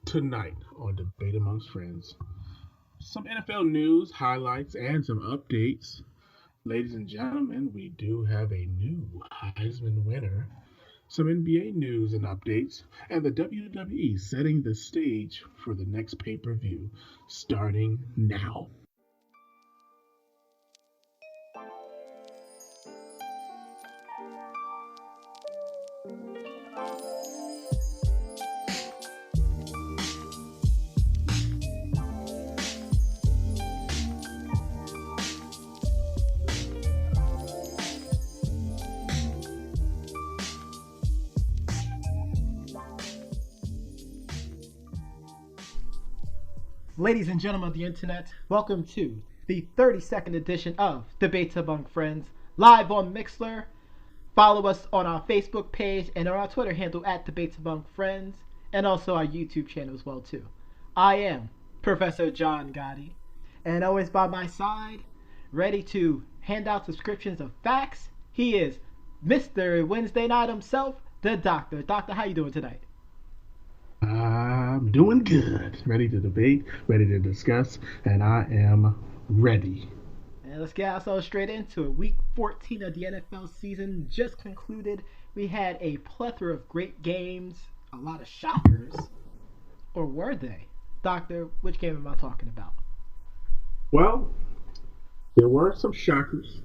Tonight on Debate Amongst Friends, some NFL news, highlights, and some updates. Ladies and gentlemen, we do have a new Heisman winner, some NBA news and updates, and the WWE setting the stage for the next pay per view starting now. Ladies and gentlemen of the internet, welcome to the 32nd edition of Debates Among Friends, live on Mixlr. Follow us on our Facebook page and on our Twitter handle at Debates Among Friends, and also our YouTube channel as well too. I am Professor John Gotti, and always by my side, ready to hand out subscriptions of facts, he is Mr. Wednesday Night himself, the Doctor. Doctor, how you doing tonight? I'm doing good. Ready to debate, ready to discuss, and I am ready. And let's get ourselves straight into it. Week 14 of the NFL season just concluded. We had a plethora of great games, a lot of shockers. Or were they? Doctor, which game am I talking about? Well, there were some shockers.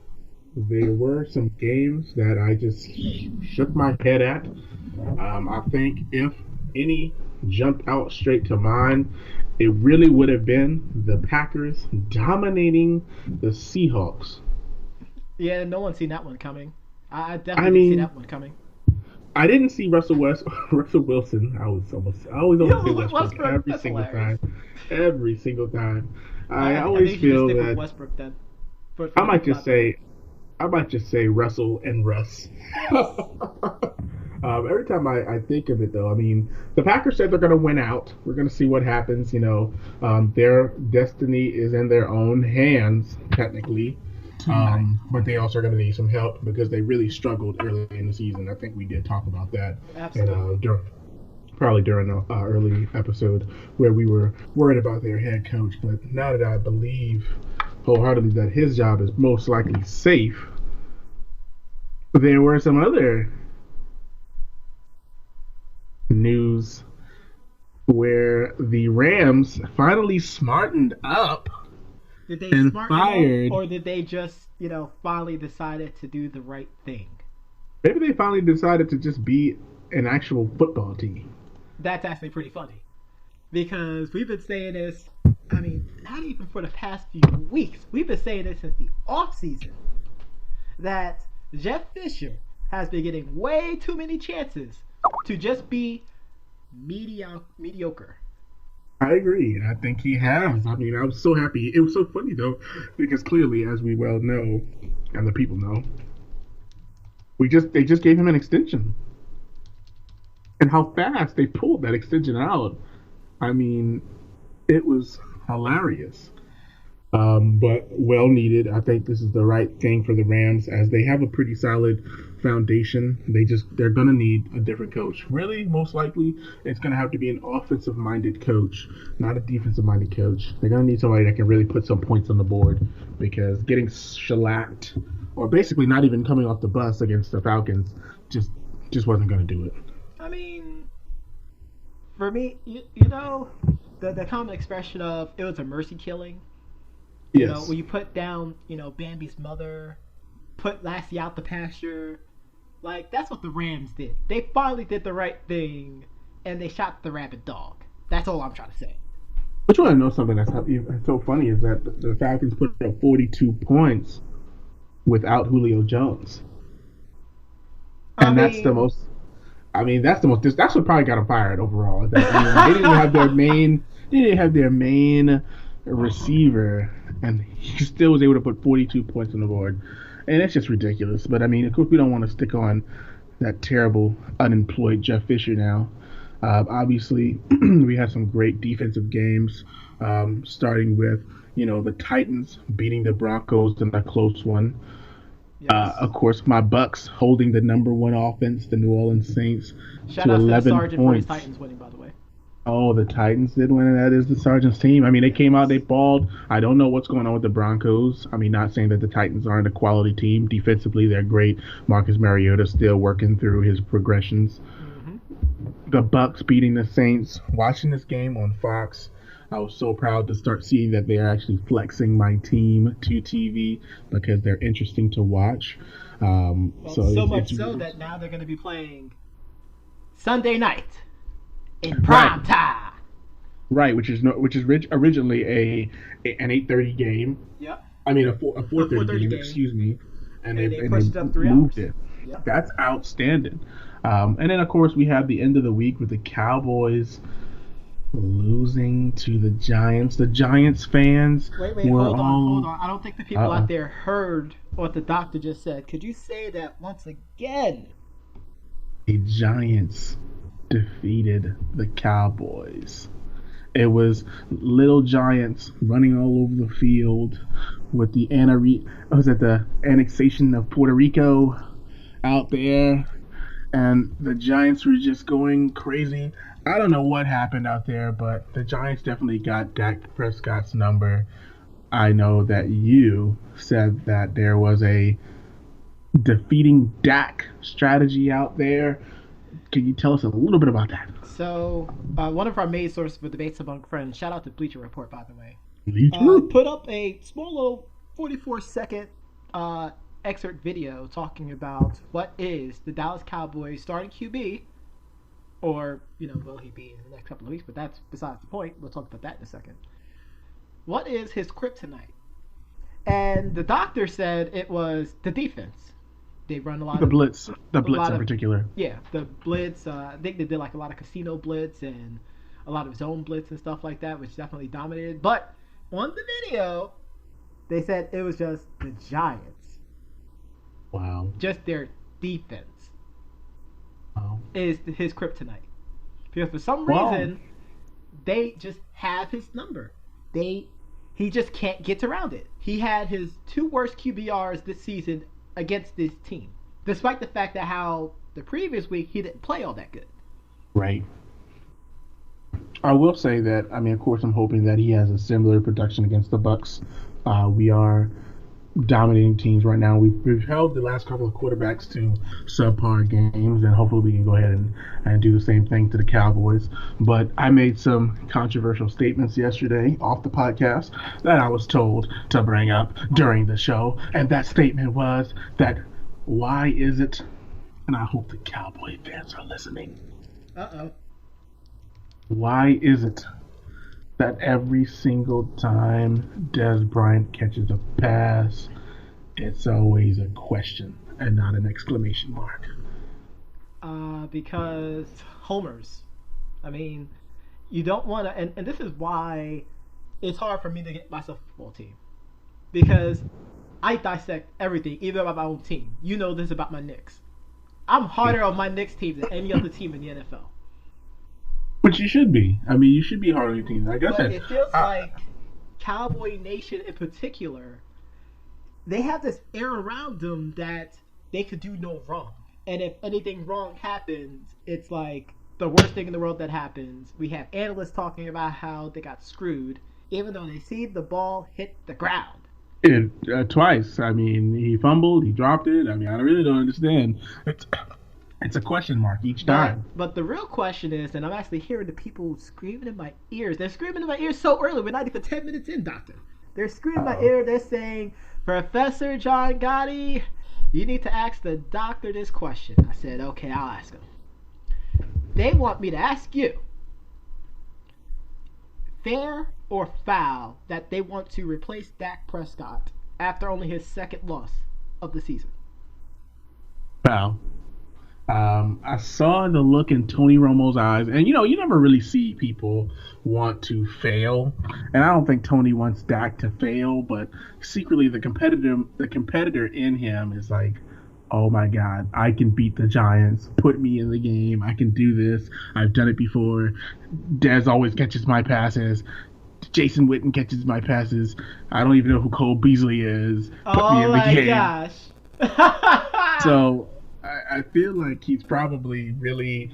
There were some games that I just shook my head at. I think if any jumped out straight to mind, it really would have been the Packers dominating the Seahawks. Yeah, no one's seen that one coming. I definitely didn't see that one coming. I didn't see Russell Wilson. I always say Westbrook every That's single hilarious. time. Every single time. I I always think you should feel just stick that with Westbrook then. For I might the just say Russell and Russ. Every time I think of it, though, I mean, the Packers said they're going to win out. We're going to see what happens. Their destiny is in their own hands, technically. But they also are going to need some help because they really struggled early in the season. I think we did talk about that. Absolutely. Probably during an early episode where we were worried about their head coach. But now that I believe wholeheartedly that his job is most likely safe, there were some other news where the Rams finally smartened up Did they and smarten fired. up, or did they just, finally decided to do the right thing? Maybe they finally decided to just be an actual football team. That's actually pretty funny. Because we've been saying this, not even for the past few weeks. We've been saying this since the off-season. That Jeff Fisher has been getting way too many chances to just be mediocre. I agree. I think he has. I was so happy. It was so funny, though, because clearly, as we well know, and the people know, they just gave him an extension. And how fast they pulled that extension out. It was hilarious. But well needed. I think this is the right thing for the Rams as they have a pretty solid foundation. They're gonna need a different coach. Really, most likely, it's gonna have to be an offensive minded coach, not a defensive minded coach. They're gonna need somebody that can really put some points on the board because getting shellacked or basically not even coming off the bus against the Falcons just wasn't gonna do it. For me, the common expression of it was a mercy killing. Yes. When you put down, Bambi's mother, put Lassie out the pasture, that's what the Rams did. They finally did the right thing, and they shot the rabid dog. That's all I'm trying to say. But you want to know something that's so funny is that the Falcons put up 42 points without Julio Jones, and that's the most. That's what probably got them fired overall. They didn't have their main. They didn't have their main receiver, and he still was able to put 42 points on the board, and it's just ridiculous. But of course, we don't want to stick on that terrible unemployed Jeff Fisher now. Obviously, we had some great defensive games, starting with the Titans beating the Broncos in a close one. Yes. Of course, my Bucks holding the number one offense, the New Orleans Saints, Shout to out to 11 Sergeant for his points. Titans winning, by the way. Oh, the Titans did win, and that is the Sergeant's team. I mean, they came out, they balled. I don't know what's going on with the Broncos. I mean, not saying that the Titans aren't a quality team. Defensively, they're great. Marcus Mariota still working through his progressions. Mm-hmm. The Bucks beating the Saints. Watching this game on Fox, I was so proud to start seeing that they're actually flexing my team to TV because they're interesting to watch. Well, So so it's, much it's so that now they're going to be playing Sunday night in right, prime time. right, which is originally an 8:30 game. Yep. I mean, a A 4:30 4:30 game. game, Excuse me, and and they they and pushed it they up 3 hours. moved it. Yep. That's outstanding. And then of course we have the end of the week with the Cowboys losing to the Giants. The Giants fans Wait, were hold on, hold all on. I don't think the people uh out there heard what the doctor just said. Could you say that once again? the Giants defeated the Cowboys. It was little giants running all over the field with was it the annexation of Puerto Rico out there, and the Giants were just going crazy. I don't know what happened out there, but the Giants definitely got Dak Prescott's number. I know that you said that there was a defeating Dak strategy out there. Can you tell us a little bit about that? So, one of our main sources for debates among friends, shout out to Bleacher Report, by the way, Bleacher? put up a small little 44-second excerpt video talking about what is the Dallas Cowboys starting QB, or, will he be in the next couple of weeks, but that's besides the point. We'll talk about that in a second. What is his kryptonite? And the doctor said it was the defense. They run a lot The of blitz, the a blitz lot in of particular. yeah, the blitz. I think they did like a lot of casino blitz and a lot of zone blitz and stuff like that, which definitely dominated. But on the video, they said it was just the Giants, Wow. just their defense Wow. is his kryptonite. Because for some Well, reason, they just have his number. He just can't get around it. He had his two worst QBRs this season against this team, despite the fact that how the previous week he didn't play all that good. right. I will say that. I mean, of course, I'm hoping that he has a similar production against the Bucks. We are dominating teams right now. We've held the last couple of quarterbacks to subpar games, and hopefully we can go ahead and do the same thing to the Cowboys. But I made some controversial statements yesterday off the podcast that I was told to bring up during the show, and that statement was that why is it, and I hope the Cowboy fans are listening, Uh-oh. why is it that every single time Des Bryant catches a pass, it's always a question and not an exclamation mark? Because homers. I mean, you don't want to, and this is why it's hard for me to get myself a football team. Because I dissect everything, even about my own team. You know this about my Knicks. I'm harder on my Knicks team than any other team in the NFL. Which you should be. I mean, you should be hard on your team. Like I But said, it feels like Cowboy Nation in particular, they have this air around them that they could do no wrong. And if anything wrong happens, it's like the worst thing in the world that happens. We have analysts talking about how they got screwed, even though they see the ball hit the ground. twice. I mean, he fumbled, he dropped it. I mean, I really don't understand. It's a question mark each time. But the real question is, and I'm actually hearing the people screaming in my ears. They're screaming in my ears so early. We're not even 10 minutes in, Doctor. They're screaming in my ear. They're saying, Professor John Gotti, you need to ask the doctor this question. I said, okay, I'll ask him. They want me to ask you, fair or foul that they want to replace Dak Prescott after only his second loss of the season? Foul. I saw the look in Tony Romo's eyes, and you never really see people want to fail, and I don't think Tony wants Dak to fail, but secretly the competitor in him is like, oh my God, I can beat the Giants. Put me in the game. I can do this. I've done it before. Dez always catches my passes. Jason Witten catches my passes. I don't even know who Cole Beasley is. Put me in the game. Oh my gosh. So I feel like he's probably really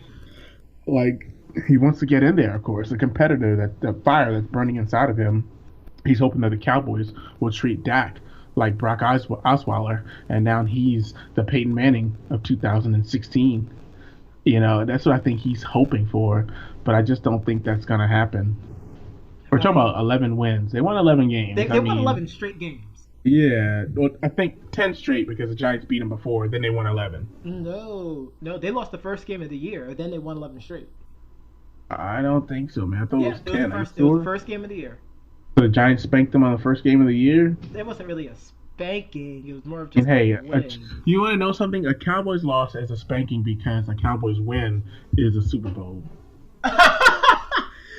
like he wants to get in there, of course. The competitor, that the fire that's burning inside of him. He's hoping that the Cowboys will treat Dak like Brock Osweiler, and now he's the Peyton Manning of 2016. That's what I think he's hoping for, but I just don't think that's going to happen. We're talking about 11 wins. They won 11 games. They won 11 straight games. Yeah, well, I think 10 straight because the Giants beat them before. Then they won 11. No, they lost the first game of the year. Then they won 11 straight. I don't think so, man. I thought it was 10. It was the first game of the year. So the Giants spanked them on the first game of the year? It wasn't really a spanking. It was more of just a win. You want to know something? A Cowboys loss is a spanking because a Cowboys win is a Super Bowl.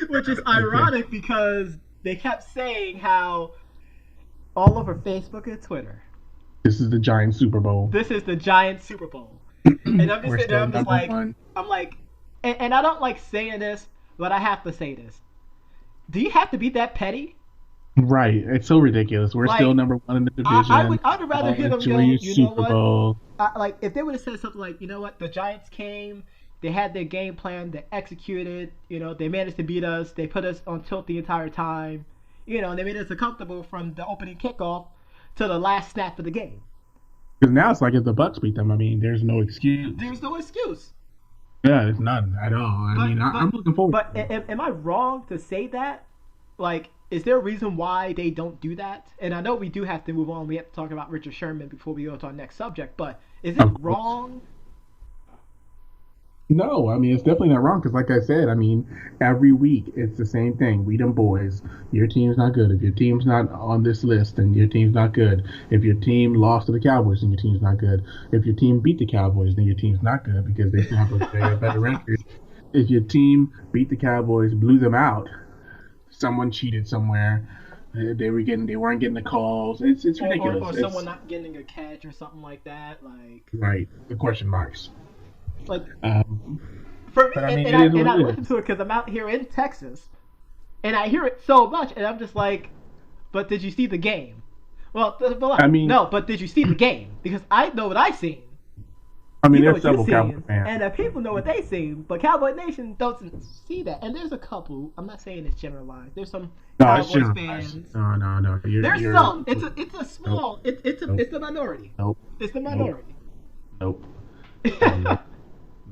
Which is ironic because they kept saying how all over Facebook and Twitter, this is the Giants Super Bowl. This is the Giants Super Bowl. And I'm just sitting there, I'm like, and I don't like saying this, but I have to say this. Do you have to be that petty? Right. It's so ridiculous. We're still number one in the division. I would rather hear them go, you know Super Bowl. If they would have said something like, you know what, the Giants came, they had their game plan, they executed, they managed to beat us, they put us on tilt the entire time, and they made us uncomfortable from the opening kickoff to the last snap of the game. Because now it's like if the Bucks beat them, there's no excuse. There's no excuse. Yeah, there's none at all. I'm looking forward to it. But am I wrong to say that? Like, is there a reason why they don't do that? And I know we do have to move on. We have to talk about Richard Sherman before we go to our next subject. But is it wrong? No, it's definitely not wrong because, like I said, every week it's the same thing. We them boys. Your team's not good. If your team's not on this list, then your team's not good. If your team lost to the Cowboys, then your team's not good. If your team beat the Cowboys, then your team's not good because they have a better record. If your team beat the Cowboys, blew them out, someone cheated somewhere. They weren't getting the calls. It's ridiculous. Or someone not getting a catch or something like that. Right. The question marks. For me, and I listen to it because I'm out here in Texas, and I hear it so much, and I'm just like, but did you see the game? No, but did you see the game? Because I know what I've seen. There's several Cowboy fans. And the people know what they've seen, but Cowboy Nation doesn't see that. And there's a couple, I'm not saying it's generalized, there's some Cowboys fans. No. There's some. It's a small, it's the minority. Nope. It's the minority. Nope.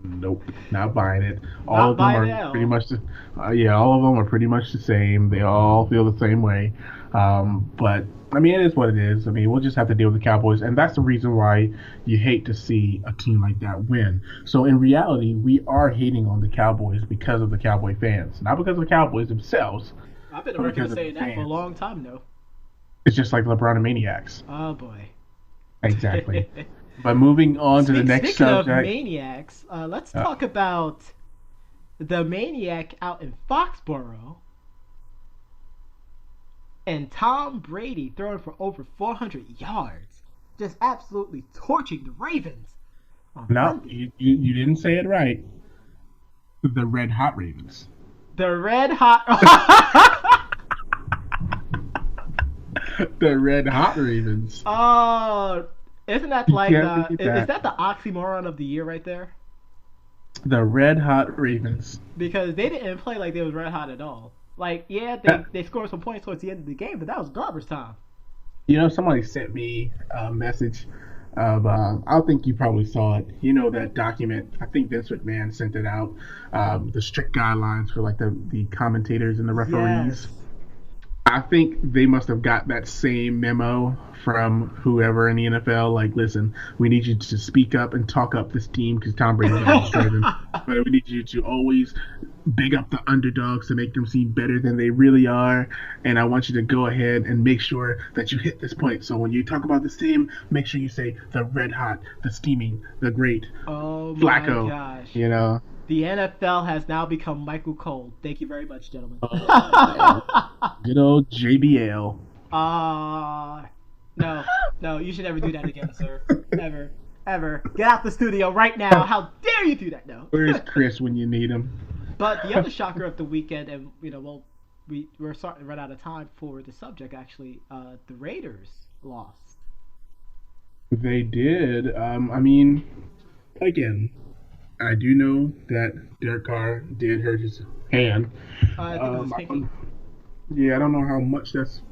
Nope, not buying it. All of them are pretty much all of them are pretty much the same. They all feel the same way. But it is what it is. We'll just have to deal with the Cowboys, and that's the reason why you hate to see a team like that win. So in reality, we are hating on the Cowboys because of the Cowboy fans, not because of the Cowboys themselves. I've been working saying that for a long time now. It's just like LeBron and Maniacs. Oh boy. Exactly. But moving on to the next subject. Speaking of Maniacs, let's talk about the Maniac out in Foxborough and Tom Brady throwing for over 400 yards, just absolutely torching the Ravens. No, you didn't say it right. The Red Hot Ravens. The Red Hot. The Red Hot Ravens. Oh. Isn't that like is that the oxymoron of the year right there? The Red Hot Ravens. Because they didn't play like they was red hot at all. They scored some points towards the end of the game, but that was garbage time. Somebody sent me a message of I think you probably saw it. That document. I think Vince McMahon sent it out. The strict guidelines for the commentators and the referees. Yes. I think they must have got that same memo from whoever in the NFL. Listen, we need you to speak up and talk up this team because Tom Brady's going to destroy them. But we need you to always big up the underdogs to make them seem better than they really are. And I want you to go ahead and make sure that you hit this point. So when you talk about this team, make sure you say the red hot, the steaming, the great, Flacco. Gosh. The NFL has now become Michael Cole. Thank you very much, gentlemen. Good old JBL. No, you should never do that again, sir. Ever. Get out the studio right now. How dare you do that? No. Where's Chris when you need him? But the other shocker of the weekend, and we're starting to run out of time for the subject. Actually, the Raiders lost. They did. Again. I do know that Derek Carr did hurt his hand. I think it was his I pinky. yeah, I don't know how much that's.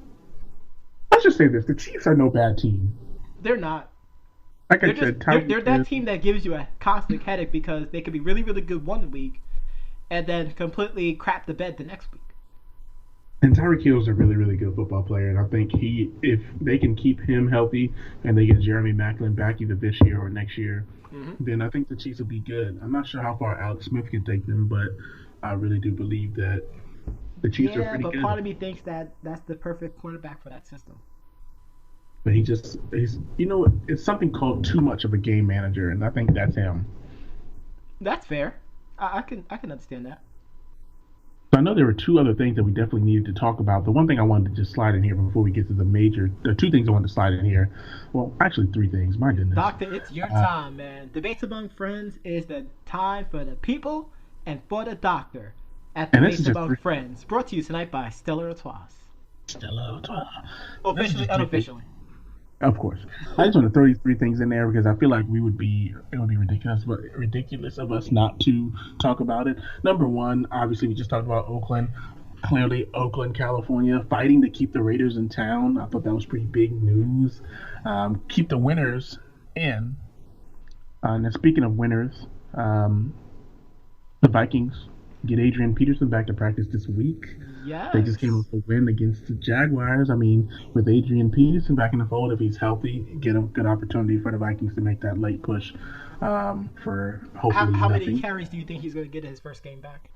Let's just say this: the Chiefs are no bad team. They're not. Like They're I just said, they're Tyreek that Hill team that gives you a constant headache because they could be really really good one week and then completely crap the bed the next week. and Tyreek Hill is a really really good football player, and I think if they can keep him healthy and they get Jeremy Maclin back either this year or next year, Mm-hmm. then I think the Chiefs will be good. I'm not sure how far Alex Smith can take them, but I really do believe that the Chiefs are Yeah, pretty but part good. of me thinks that that's the perfect quarterback for that system. But he's it's something called too much of a game manager, and I think that's him. That's fair. I can understand that. So I know there were two other things that we definitely needed to talk about. The one thing I wanted to just slide in here before we get to the two things I wanted to slide in here. Well, actually three things. My goodness. Doctor, it's your Uh, time, man. Debates Among Friends is the time for the people and for the doctor at and this Debates is just Among three. Friends, brought to you tonight by Stellar Artois. Stella, this is Officially, just three things. unofficially. Of course, I just want to throw these three things in there because I feel like it would be ridiculous of us not to talk about it. Number one, obviously, we just talked about Oakland. Clearly, Oakland, California, fighting to keep the Raiders in town. I thought that was pretty big news. Keep the winners in. And then speaking of winners, the Vikings get Adrian Peterson back to practice this week. They just came Yes. off a win against the Jaguars. I mean, with Adrian Peterson back in the fold, if he's healthy, get a good opportunity for the Vikings to make that late push for How, hopefully how many nothing. carries do you think he's going to get in his first game back?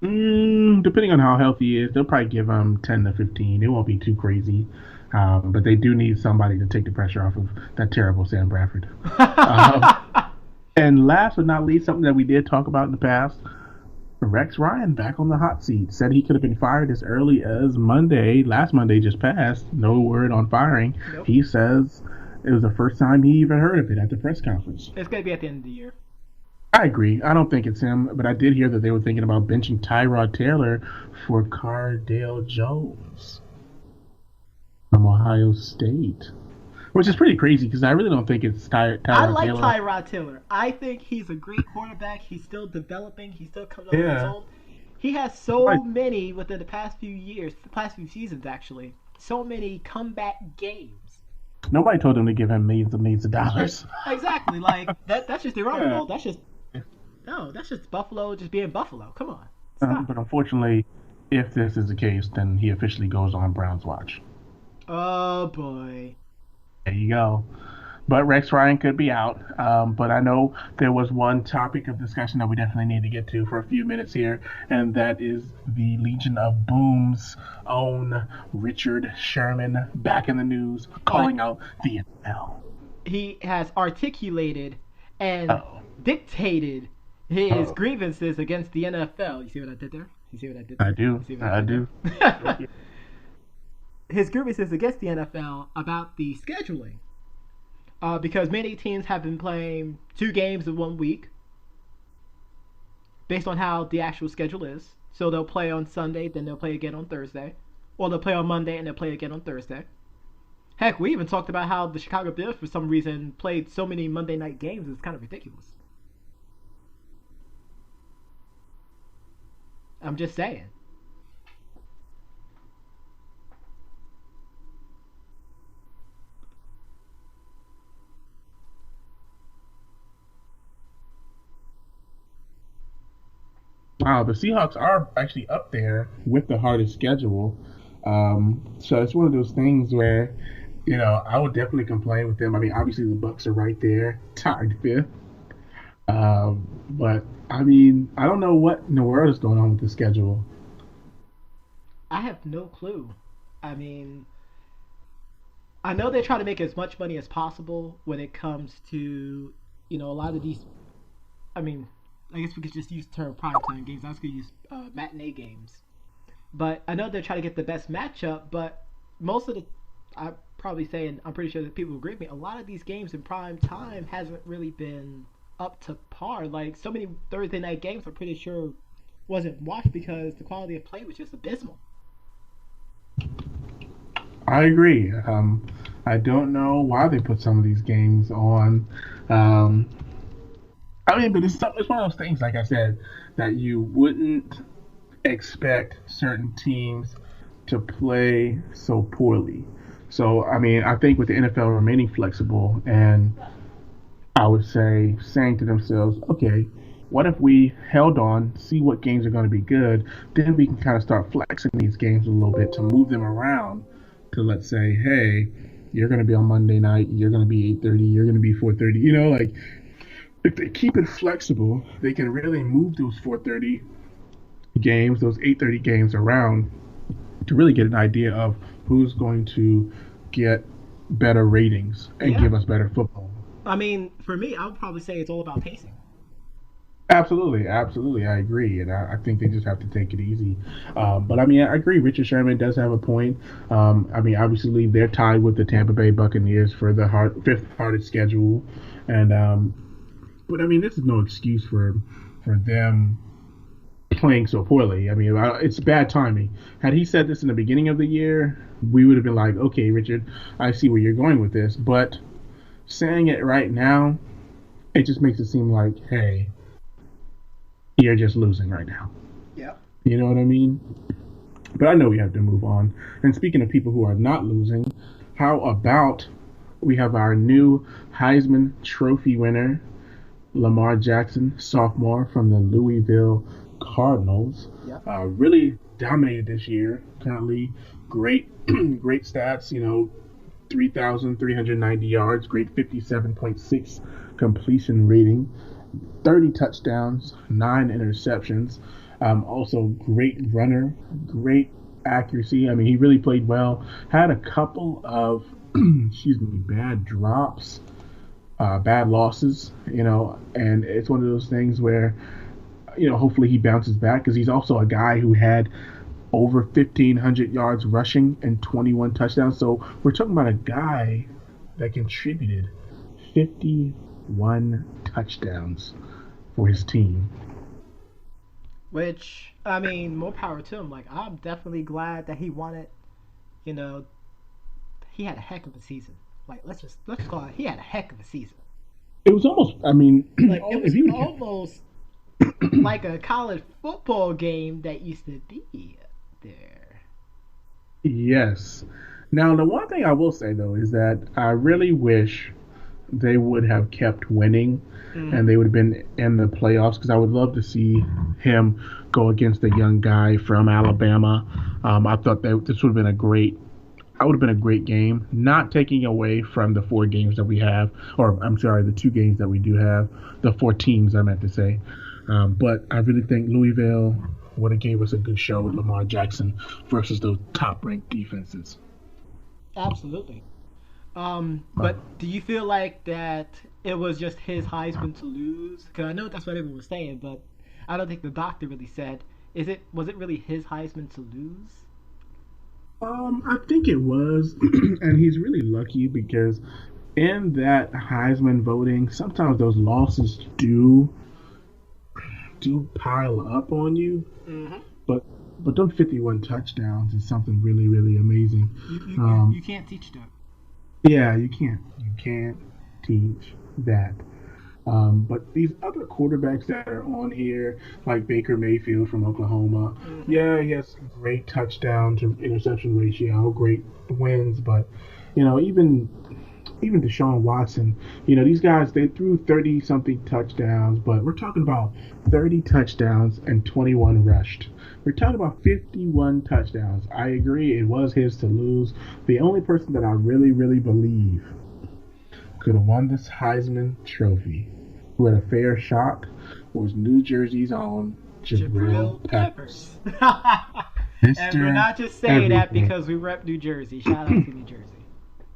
Depending on how healthy he is, they'll probably give him 10 to 15. It won't be too crazy. But they do need somebody to take the pressure off of that terrible Sam Bradford. Um, and last but not least, something that we did talk about in the past, Rex Ryan back on the hot seat. Said he could have been fired as early as Monday. Last Monday just passed. No word on firing. Nope. He says it was the first time he even heard of it at the press conference. It's going to be at the end of the year. I agree. I don't think it's him, but I did hear that they were thinking about benching Tyrod Taylor for Cardale Jones from Ohio State, which is pretty crazy because I really don't think it's I Tyrod like Taylor. Tyrod Taylor. I think he's a great quarterback. He's still developing. He's still coming up with his Yeah, own. He has right. so many within the past few years, the past few seasons actually. So many comeback games. Nobody told him to give him millions of dollars. Exactly. Like that's just Yeah. irrelevant. That's just no. That's just Buffalo just being Buffalo. Come on, stop. But unfortunately, if this is the case, then he officially goes on Browns watch. Oh boy. There you go. But Rex Ryan could be out. But I know there was one topic of discussion that we definitely need to get to for a few minutes here, and that is the Legion of Boom's own Richard Sherman back in the news, calling out the NFL. He has articulated and Oh, dictated his oh, grievances against the NFL. You see what I did there? You see what I did I there? do, You see what I I did do. there? His grievances against the NFL about the scheduling. Because many teams have been playing 2 games in 1 week based on how the actual schedule is. So they'll play on Sunday, then they'll play again on Thursday. Or they'll play on Monday and they'll play again on Thursday. Heck, we even talked about how the Chicago Bears, for some reason, played so many Monday night games. It's kind of ridiculous. I'm just saying. Wow, the Seahawks are actually up there with the hardest schedule. So it's one of those things where, I would definitely complain with them. I mean, obviously the Bucks are right there, tied fifth. But I mean, I don't know what in the world is going on with the schedule. I have no clue. I mean, I know they try to make as much money as possible when it comes to, a lot of these. I mean, I guess we could just use the term primetime games. I was going to use matinee games. But I know they're trying to get the best matchup, but most of the. I'm probably saying, I'm pretty sure that people agree with me, a lot of these games in prime time hasn't really been up to par. Like, so many Thursday night games, I'm pretty sure wasn't watched because the quality of play was just abysmal. I agree. I don't know why they put some of these games on. Um, I mean, but it's one of those things, like I said, that you wouldn't expect certain teams to play so poorly. So, I mean, I think with the NFL remaining flexible and I would say saying to themselves, okay, what if we held on, see what games are going to be good, then we can kind of start flexing these games a little bit to move them around to let's say, hey, you're going to be on Monday night, you're going to be 8:30, you're going to be 4:30. Like if they keep it flexible, they can really move those 4:30 games, those 8:30 games around to really get an idea of who's going to get better ratings and Yeah. give us better football. I mean, for me, I would probably say it's all about pacing. Absolutely, absolutely, I agree, and I think they just have to take it easy. But I mean, I agree. Richard Sherman does have a point. I mean, obviously, they're tied with the Tampa Bay Buccaneers for the fifth hardest schedule, and but I mean, this is no excuse for them playing so poorly. I mean, it's bad timing. Had he said this in the beginning of the year, we would have been like, okay, Richard, I see where you're going with this. But saying it right now, it just makes it seem like, hey, you're just losing right now. Yeah. You know what I mean? But I know we have to move on. And speaking of people who are not losing, how about we have our new Heisman Trophy winner, Lamar Jackson, sophomore from the Louisville Cardinals. Yeah. Really dominated this year. Currently, great, great stats. 3,390 yards, great 57.6 completion rating, 30 touchdowns, 9 interceptions. Also, great runner, great accuracy. I mean, he really played well. Had a couple of, excuse me, bad drops, bad losses, and it's one of those things where, hopefully he bounces back because he's also a guy who had over 1,500 yards rushing and 21 touchdowns. So we're talking about a guy that contributed 51 touchdowns for his team. Which, I mean, more power to him. Like, I'm definitely glad that he won it. You know, he had a heck of a season. Like, let's call it. He had a heck of a season. It was almost, I mean, Like, it if was you would, almost like a college football game that used to be there. yes. Now, the one thing I will say though is that I really wish they would have kept winning Mm-hmm. and they would have been in the playoffs because I would love to see him go against a young guy from Alabama. I thought that this would have been a great. I would have been a great game, not taking away from the 4 games that we have, or I'm sorry, the 2 games that we do have, the 4 teams I meant to say. But I really think Louisville would have gave us a good show with Lamar Jackson versus those top-ranked defenses. Absolutely. Uh, But do you feel like that it was just his Heisman to lose? Because I know that's what everyone was saying, but I don't think the doctor really said. Was it really his Heisman to lose? I think it was, and he's really lucky because in that Heisman voting, sometimes those losses do pile up on you, Mm-hmm. but those 51 touchdowns is something really really amazing. You Um, can't teach that. yeah, you can't teach that. But these other quarterbacks that are on here, like Baker Mayfield from Oklahoma, Mm-hmm. yeah, he has great touchdown to interception ratio, great wins, but even Deshaun Watson, these guys they threw 30 something touchdowns, but we're talking about 30 touchdowns and 21 rushed. We're talking about 51 touchdowns. I agree, it was his to lose. The only person that I really, really believe could have won this Heisman Trophy, who had a fair shot, was New Jersey's own Jabril Jabril Peppers. Peppers. And we're Mr. not just saying that Everything. because we rep New Jersey. Shout out to New Jersey.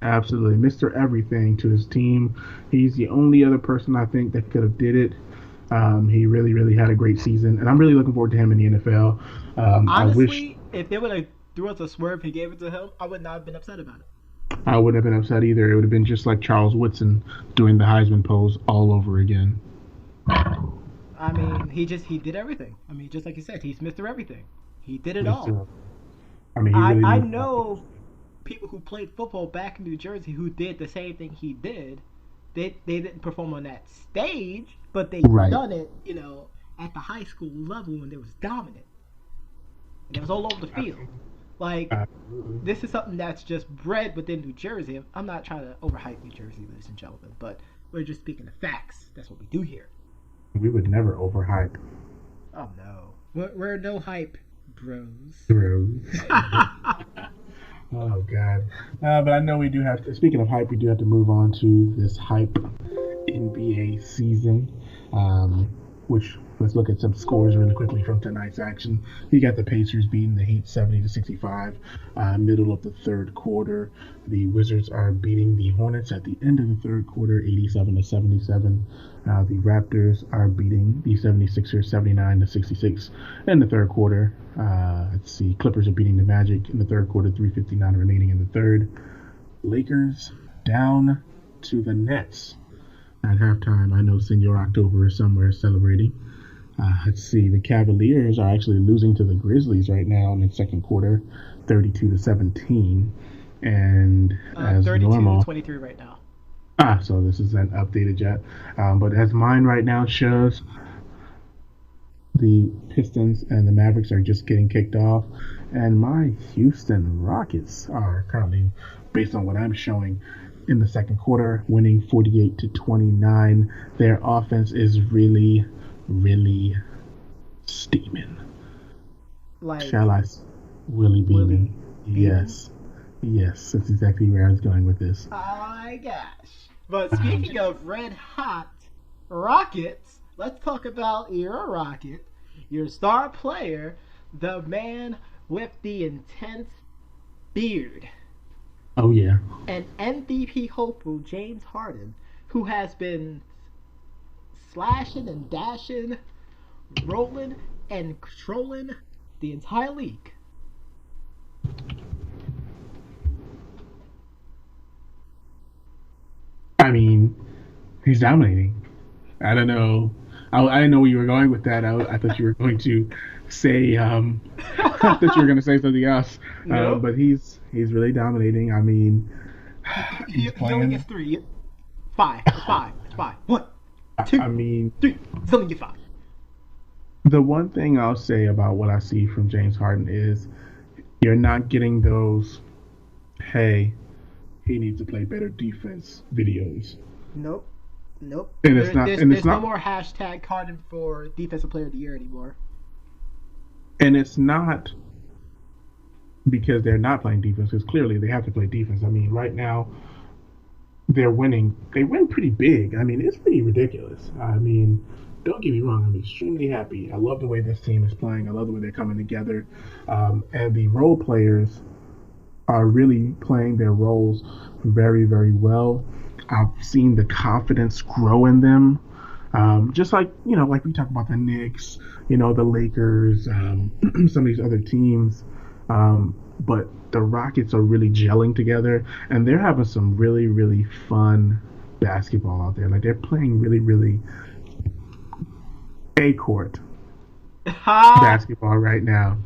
Absolutely. Mr. Everything to his team. He's the only other person I think that could have did it. He really, really had a great season, and I'm really looking forward to him in the NFL. I wish Honestly, if they would have threw us a swerve and gave it to him, I would not have been upset about it. I wouldn't have been upset either. It would have been just like Charles Woodson doing the Heisman pose all over again. I mean, he did everything. I mean, just like you said, he's Mr. Everything. He did it all. Mr. I mean, he I really I moved. know people who played football back in New Jersey who did the same thing he did they didn't perform on that stage, but they Right. done it, at the high school level, and it was dominant. And it was all over the field. Like, this is something that's just bred within New Jersey. I'm not trying to overhype New Jersey, ladies and gentlemen, but we're just speaking the facts. That's what we do here. We would never overhype. Oh, no. We're no hype bros. Oh, God. But I know we do have to, speaking of hype, we do have to move on to this hype NBA season, which, let's look at some scores really quickly from tonight's action. You got the Pacers beating the Heat 70-65, middle of the third quarter. The Wizards are beating the Hornets at the end of the third quarter, 87-77. The Raptors are beating the 76ers 79-66 in the third quarter. Let's see, Clippers are beating the Magic in the third quarter, 3:59 remaining in the third. Lakers down to the Nets at halftime. I know Senor October is somewhere celebrating. Let's see, the Cavaliers are actually losing to the Grizzlies right now in the second quarter, 32-17. And as 32-23 right now. So this is an updated jet. But as mine right now shows, the Pistons and the Mavericks are just getting kicked off. And my Houston Rockets are currently, based on what I'm showing, in the second quarter, winning 48-29. Their offense is really, really steaming. Like, shall I? Willie beaming. Yes. Yes, that's exactly where I was going with this. Oh my gosh. But speaking of red hot Rockets, let's talk about your Rocket, your star player, the man with the intense beard. Oh, yeah. And MVP hopeful James Harden, who has been slashing and dashing, rolling and trolling the entire league. I mean, he's dominating. I don't know. I didn't know where you were going with that. I thought you were going to say I thought you were going to say something else. No. But he's really dominating. I mean, he only gets 3. 5. It's 5. It's 5. 1, 2. I mean, 3. It's only get 5. The one thing I'll say about what I see from James Harden is you're not getting those, hey, he needs to play better defense videos. Nope. And it's not. There's no more hashtag Harden for Defensive Player of the Year anymore. And it's not because they're not playing defense, because clearly they have to play defense. I mean, right now they're winning. They win pretty big. I mean, it's pretty ridiculous. I mean, don't get me wrong. I'm extremely happy. I love the way this team is playing. I love the way they're coming together. And the role players are really playing their roles very, very well. I've seen the confidence grow in them. Just like, like we talk about the Knicks, the Lakers, some of these other teams. But the Rockets are really gelling together, and they're having some really, really fun basketball out there. Like, they're playing really, really A-court basketball right now.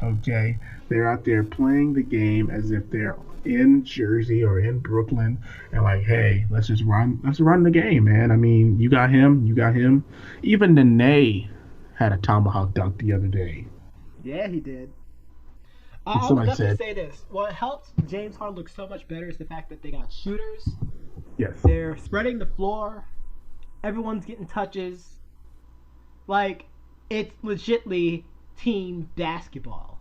Okay? They're out there playing the game as if they're in Jersey or in Brooklyn, and like, hey, let's run the game, man. I mean, you got him. Even Nene had a tomahawk dunk the other day. Yeah, he did. I'll definitely say this. What helps James Harden look so much better is the fact that they got shooters. Yes. They're spreading the floor. Everyone's getting touches. Like, it's legitly team basketball.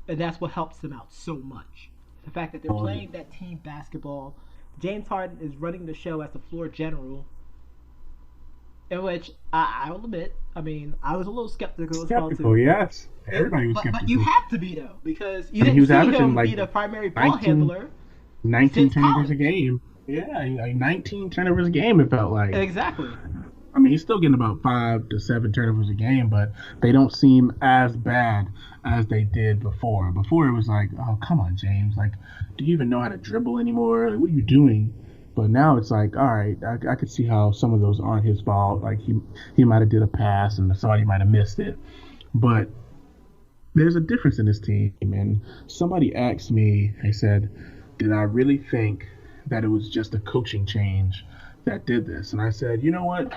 And that's what helps them out so much. The fact that they're playing that team basketball. James Harden is running the show as the floor general. In which, I will admit, I mean, I was a little skeptical as well, too. Yes. Everybody was skeptical. But you have to be, though, because you didn't see him be the primary ball handler. 19 turnovers a game. Yeah, like 19 turnovers a game, it felt like. Exactly. I mean, he's still getting about 5 to 7 turnovers a game, but they don't seem as bad as they did before. Before, it was like, oh, come on, James. Like, do you even know how to dribble anymore? Like, what are you doing? But now it's like, all right, I could see how some of those aren't his fault. Like, he might have did a pass and somebody might have missed it. But there's a difference in this team. And somebody asked me, I said, did I really think that it was just a coaching change that did this. And I said, you know what?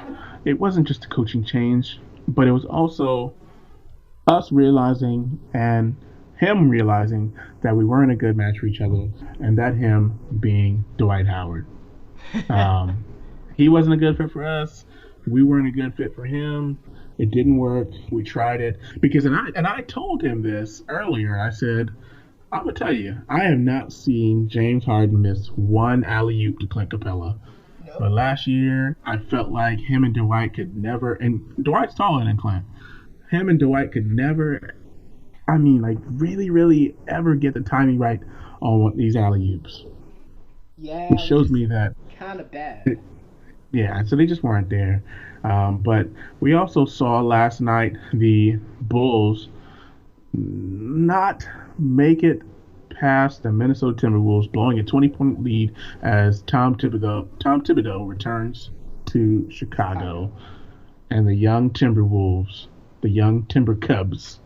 It wasn't just a coaching change, but it was also us realizing and him realizing that we weren't a good match for each other, and that him being Dwight Howard. He wasn't a good fit for us. We weren't a good fit for him. It didn't work. We tried it because, and I told him this earlier. I said, I'm gonna tell you, I have not seen James Harden miss one alley oop to Clint Capella. Nope. But last year, I felt like him and Dwight could never, and Dwight's taller than Clint. Him and Dwight could never, really, really ever get the timing right on these alley oops. Yeah, it shows me that kind of bad. So they just weren't there. But we also saw last night the Bulls not make it past the Minnesota Timberwolves, blowing a 20-point lead as Tom Thibodeau returns to Chicago, and the young Timberwolves, the young Timber Cubs,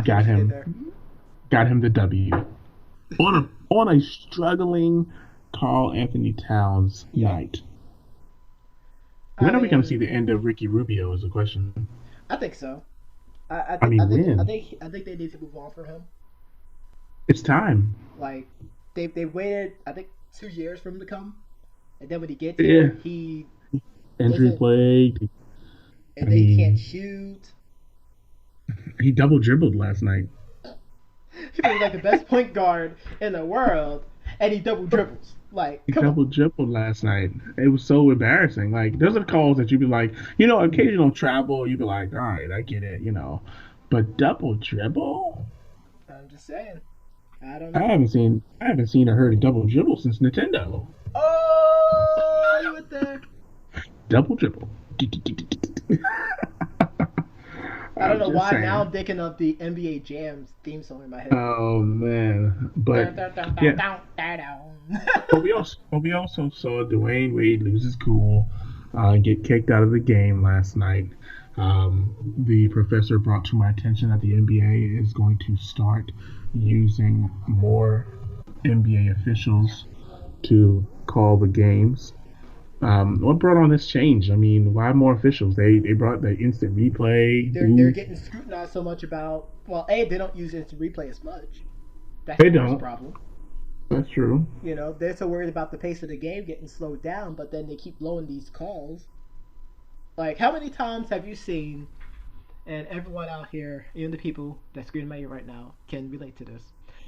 got him the W on a struggling Karl Anthony Towns night. When are we going to see the end of Ricky Rubio? Is the question. I think so. I think they need to move on from him. It's time. Like they waited, I think, 2 years for him to come, and then when he gets here, he injury plagued, and he can't shoot. He double dribbled last night. He was like the best point guard in the world, and he double dribbles. Like, he double dribbled last night. It was so embarrassing. Like, those are the calls that you'd be like, occasional travel, you'd be like, all right, I get it, but double dribble? I'm just saying. I don't know. I haven't seen or heard a double dribble since Nintendo. Oh, you went there. Double dribble. I don't know why now I'm thinking of the NBA Jams theme song in my head. Oh man, but but we also saw Dwayne Wade lose his cool, and get kicked out of the game last night. The professor brought to my attention that the NBA is going to start using more NBA officials to call the games. What brought on this change? Why more officials? They brought the instant replay. They're getting scrutinized so much about. Well, they don't use instant replay as much. That's the first problem. That's true. They're so worried about the pace of the game getting slowed down, but then they keep blowing these calls. Like, how many times have you seen? And everyone out here, even the people that scream at you right now, can relate to this.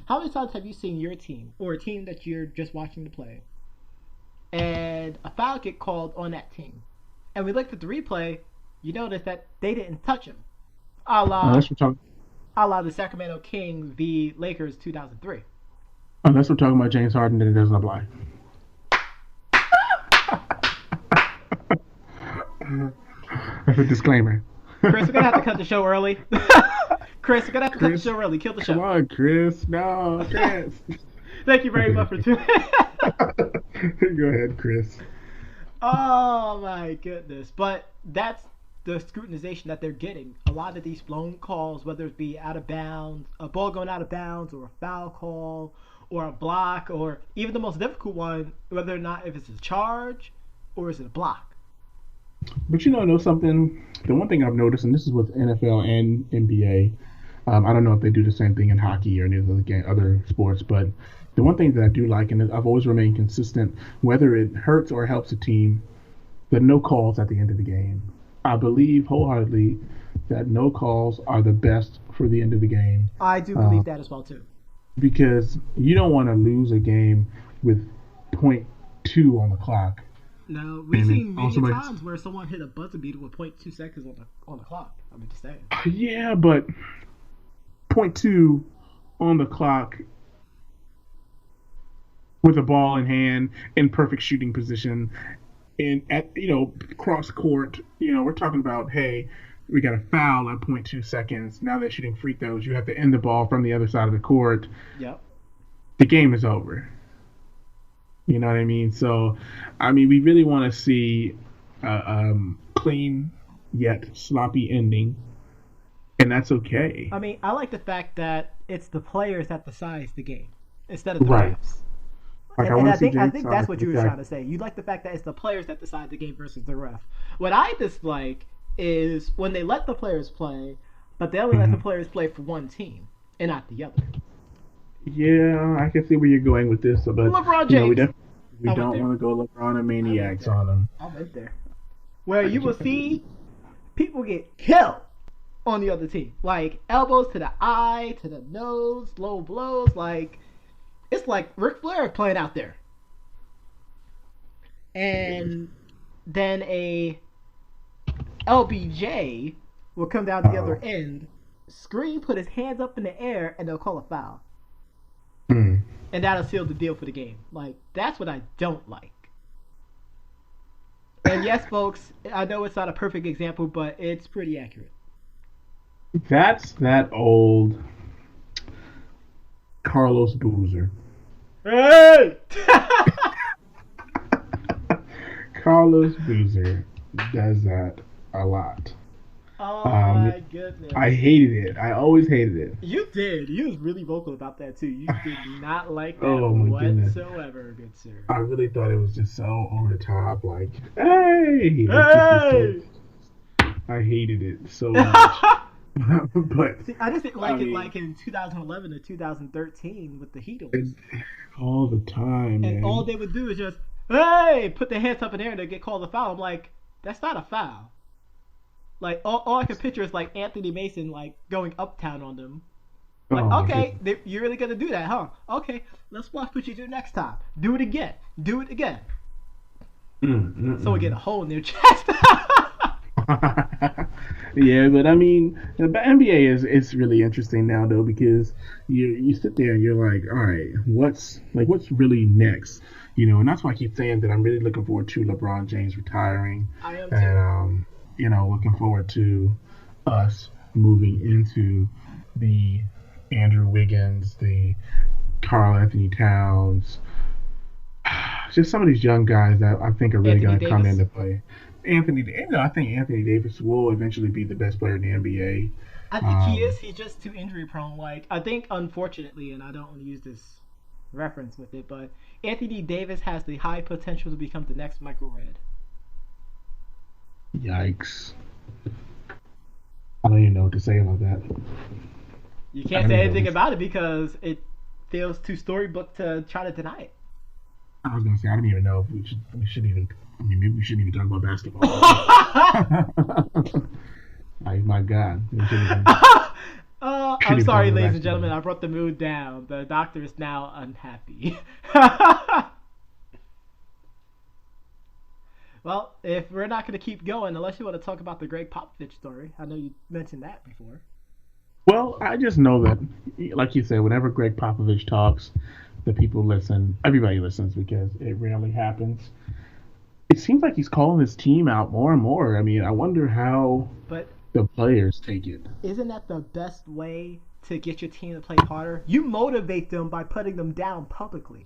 How many times have you seen your team or a team that you're just watching to play, and a foul get called on that team, and we looked at the replay, you notice that they didn't touch him, a la the Sacramento Kings v Lakers 2003. Unless we're talking about James Harden, then it doesn't apply. That's a disclaimer. Chris, we're gonna have to cut the show early. Cut the show early. Kill the show. Come on, Chris. No, Chris. Thank you very much for tuning in. Go ahead, Chris. Oh my goodness. But that's the scrutinization that they're getting. A lot of these blown calls, whether it be out of bounds, a ball going out of bounds, or a foul call, or a block, or even the most difficult one, whether or not if it's a charge or is it a block. But know something? The one thing I've noticed, and this is with NFL and NBA, I don't know if they do the same thing in hockey or any other sports, but the one thing that I do like, and I've always remained consistent, whether it hurts or helps a team, the no calls at the end of the game. I believe wholeheartedly that no calls are the best for the end of the game. I do believe that as well, too. Because you don't want to lose a game with .2 on the clock. No, we've seen many times where someone hit a buzzer beater with 0.2 seconds on the clock. I'm just saying. Yeah, but 0.2 on the clock with a ball in hand in perfect shooting position and at cross court, we're talking about, hey, we got a foul at 0.2 seconds. Now they're shooting free throws. You have to end the ball from the other side of the court. Yep. The game is over. You know what I mean? So, we really want to see a clean yet sloppy ending, and that's okay. I like the fact that it's the players that decide the game instead of the refs. Like, I And want I to see think James that's Harden what for you the were trying fact. to say. You like the fact that it's the players that decide the game versus the ref. What I dislike is when they let the players play, but they only let the Mhm. players play for one team and not the other. Yeah, I can see where you're going with this, but LeBron we James. definitely we I went don't there. want to go LeBron and I went maniacs there. on him. I went there. Where I you will can't. see people get killed on the other team. Like elbows to the eye, to the nose, low blows. Like it's like Ric Flair playing out there. And then a LBJ will come down the other Oh. end, scream, put his hands up in the air, and they'll call a foul. Mm. And that'll seal the deal for the game. Like, that's what I don't like. And yes, folks, I know it's not a perfect example, but it's pretty accurate. That's that old Carlos Boozer. Hey! Carlos Boozer does that a lot. Oh Um, my goodness. I hated it. I always hated it. You did. You was really vocal about that too. You did not like that Oh my goodness. whatsoever, good sir. I really thought it was just so over the top. Like, hey, Hey! I hated it so much. But See, I just didn't like I it mean, like in 2011 to 2013 with the Heatles. it's all the time, And all man. they would do is just, hey, put their hands up in the air and they get called a foul. I'm like, that's not a foul. Like, all I can picture is like Anthony Mason like going uptown on them. Like, Oh my okay, goodness. you're really gonna do that, huh? Okay, let's watch what you do next time. Do it again. Do it again. So we get a hole in their chest. Yeah, but I mean, the NBA is really interesting now though because you sit there and you're like, all right, what's really next? And that's why I keep saying that I'm really looking forward to LeBron James retiring, I am too. and looking forward to us moving into the Andrew Wiggins, the Karl Anthony Towns, just some of these young guys that I think are really Anthony going to come Davis. into play. I think Anthony Davis will eventually be the best player in the I NBA. think he is. He's just too injury prone. Like, I think, unfortunately, and I don't want to use this reference with it, but Anthony Davis has the high potential to become the next Michael Redd. Yikes! I don't even know what to say about that. You I can't don't say even know. anything about it because it feels too storybook to try to deny I was gonna say I don't even know if we should even. I mean, maybe we shouldn't even talk about basketball. it. Like, my God, we I'm shouldn't even talk sorry, about ladies and gentlemen. basketball. I brought the mood down. The doctor is now unhappy. Well, if we're not going to keep going, unless you want to talk about the Greg Popovich story, I know you mentioned that before. Well, I just know that, like you said, whenever Greg Popovich talks, the people listen. Everybody listens because it rarely happens. It seems like he's calling his team out more and more. I mean, I wonder how But the players take it. isn't that the best way to get your team to play harder? You motivate them by putting them down publicly.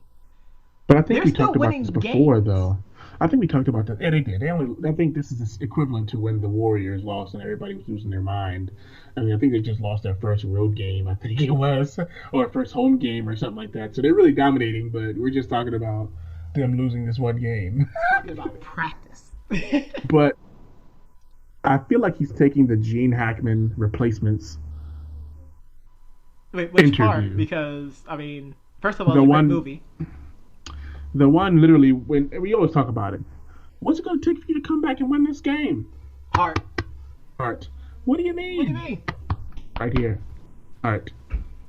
But I think They're we still talked about this winning before, games. though. I think we talked about that. Yeah, they did. They only. I think this is equivalent to when the Warriors lost and everybody was losing their mind. I mean, I think they just lost their first road game. I think it was, or first home game, or something like that. So they're really dominating. But we're just talking about them losing this one game. Talking about practice. But I feel like he's taking the Gene Hackman replacements Wait, which part? interview. Because, I mean, first of all, The it's a great one, movie. the one literally when we always talk about it. What's it going to take for you to come back and win this game? Heart. Art. What do you What do you mean? mean? Right here. Art.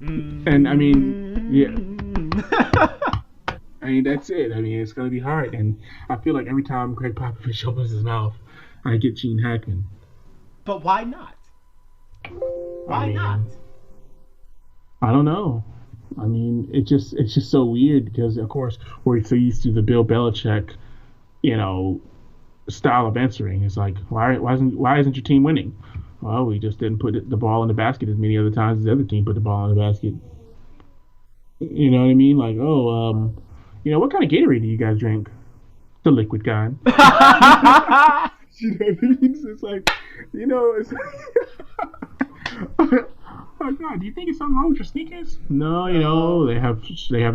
And I mean, yeah. Mm. I mean, that's it. I mean, it's going to be hard. And I feel like every time Greg Popovich opens his mouth, I get Gene Hackman. But why not? I Why not? mean, I don't know. I mean, it's just so weird because, of course, we're so used to the Bill Belichick, you know, style of answering. It's like, why isn't your team winning? Well, we just didn't put the ball in the basket as many other times as the other team put the ball in the basket. You know what I mean? Like, what kind of Gatorade do you guys drink? The liquid kind. You know what I mean? It's like, it's Oh God, do you think it's something wrong with your sneakers? No, they have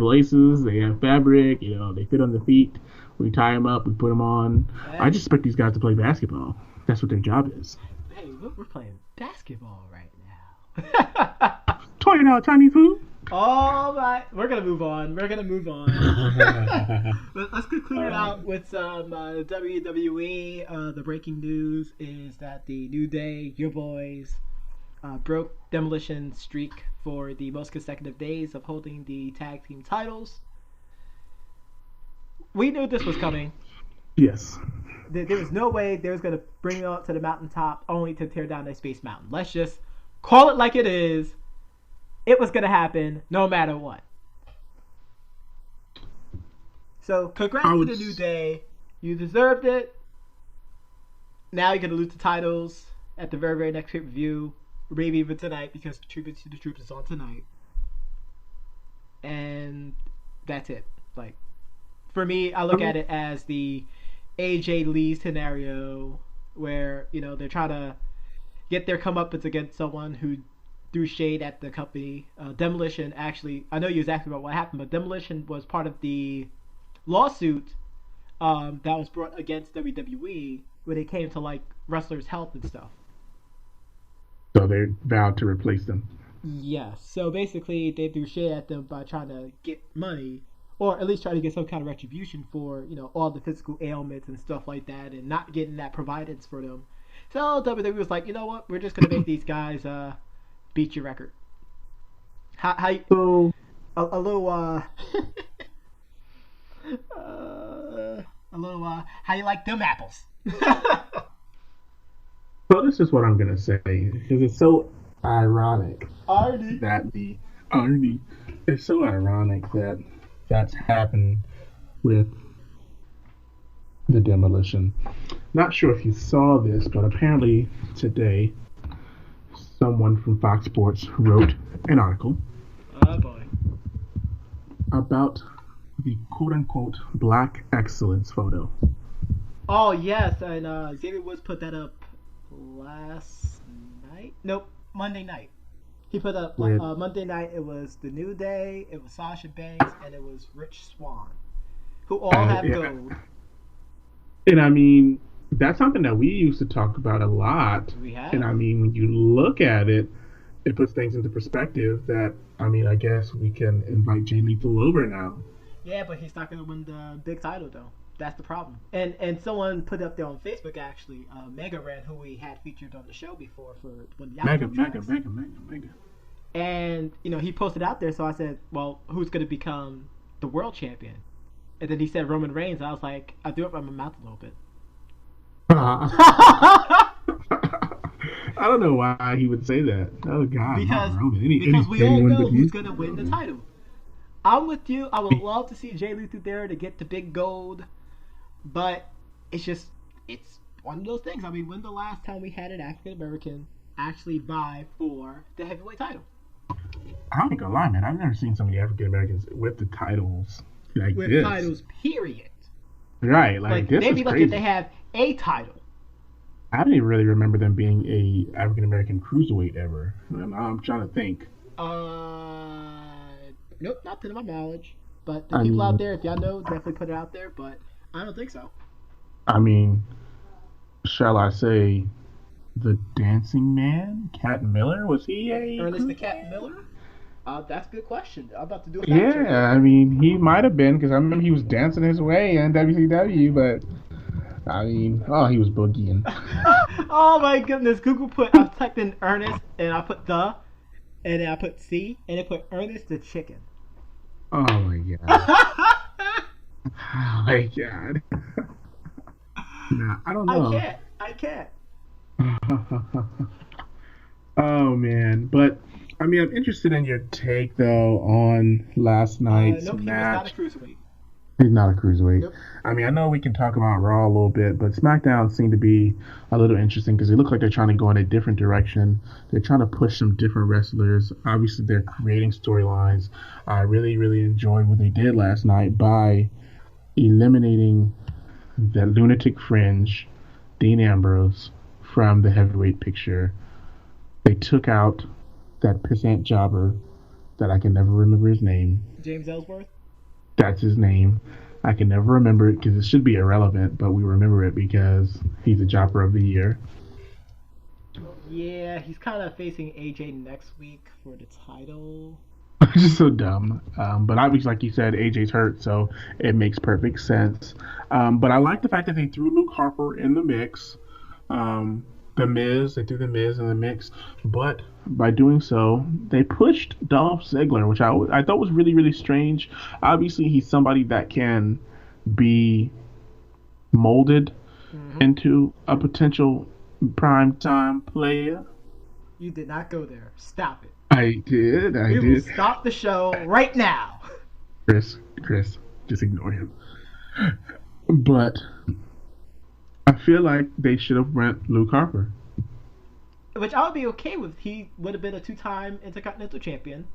laces, they have fabric, they fit on the feet. We tie them up, we put them on. Hey. I just expect these guys to play basketball. That's what their job is. Hey, we're playing basketball right now. $20 Chinese food. All right, we're gonna move on. Let's conclude it out with some WWE. The breaking news is that the New Day, your boys, broke Demolition's streak for the most consecutive days of holding the tag team titles. We knew this was coming. Yes. There was no way they was gonna bring it up to the mountaintop only to tear down their Space Mountain. Let's just call it like it is. It was going to happen no matter what. So, congrats to the New Day. You deserved it. Now you're going to lose the titles at the very, very next pay-per-view. Or maybe even tonight, because Tribute to the Troops is on tonight. And that's it. Like, for me, I look at it as the AJ Lee scenario where, they're trying to get their comeuppance against someone who threw shade at the company. Demolition, actually, I know you was asking about what happened, but Demolition was part of the lawsuit that was brought against WWE when it came to wrestlers' health and stuff. So they vowed to replace them. Yes. So basically, they threw shade at them by trying to get money, or at least try to get some kind of retribution for all the physical ailments and stuff like that, and not getting that provided for them. So WWE was like, you know what? We're just gonna make these guys beat your record. How so a little how you like them apples? So this is what I'm gonna say, because it's so ironic it's so ironic that that's happened with the Demolition. Not sure if you saw this, but apparently today someone from Fox Sports wrote an article about the quote-unquote Black Excellence photo. Oh, yes, and Xavier Woods put that up last night? Nope, Monday night. He put up, Monday night, it was The New Day, it was Sasha Banks, and it was Rich Swann, who all have gold. And I mean, that's something that we used to talk about a lot. We have. And I mean, when you look at it, it puts things into perspective that, I guess we can invite Jay Lethal over now. Yeah, but he's not going to win the big title, though. That's the problem. And someone put up there on Facebook, actually, Mega Ran, who we had featured on the show before for when Mega. And, he posted out there, so I said, well, who's going to become the world champion? And then he said Roman Reigns. I was like, I threw up in my mouth a little bit. I don't know why he would say that. Oh God, because we all know who's gonna win the title. I'm with you. I would love to see Jay Lethal there to get the big gold, but it's one of those things. I mean, when the last time we had an African American actually vie for the heavyweight title? I ain't gonna lie, man. I've never seen so many African Americans with the titles like with this. Titles, period. Right, like this maybe is crazy. If they have a title. I didn't even really remember them being a African American cruiserweight ever. I'm trying to think. Nope, not to my knowledge. But the people out there, if y'all know, definitely put it out there. But I don't think so. I mean, shall I say, the Dancing Man, Cat Miller? Was he a Ernest the Cat Miller? That's a good question. I'm about to do a fact check. I mean, he might have been, because I remember he was dancing his way in WCW, but I mean, he was boogieing. Oh my goodness! I typed in Ernest, and I put and then I put C, and it put Ernest the Chicken. Oh my god! Oh my god! Nah, I don't know. I can't. Oh man, but I mean, I'm interested in your take though on last night's match. He's not a cruiserweight. Nope. I mean, I know we can talk about Raw a little bit, but SmackDown seemed to be a little interesting because they look like they're trying to go in a different direction. They're trying to push some different wrestlers. Obviously, they're creating storylines. I really, really enjoyed what they did last night by eliminating the lunatic fringe, Dean Ambrose, from the heavyweight picture. They took out that percent jobber that I can never remember his name. James Ellsworth? That's his name. I can never remember it because it should be irrelevant, but we remember it because he's a jobber of the year. Yeah, he's kind of facing AJ next week for the title. It's just so dumb. But obviously, like you said, AJ's hurt, so it makes perfect sense. But I like the fact that they threw Luke Harper in the mix. They threw the Miz in the mix, but by doing so, they pushed Dolph Ziggler, which I thought was really, really strange. Obviously, he's somebody that can be molded into a potential primetime player. You did not go there. Stop it. I did. We will stop the show right now. Chris, just ignore him. But I feel like they should have went Luke Harper. Which I would be okay with. He would have been a 2-time Intercontinental Champion.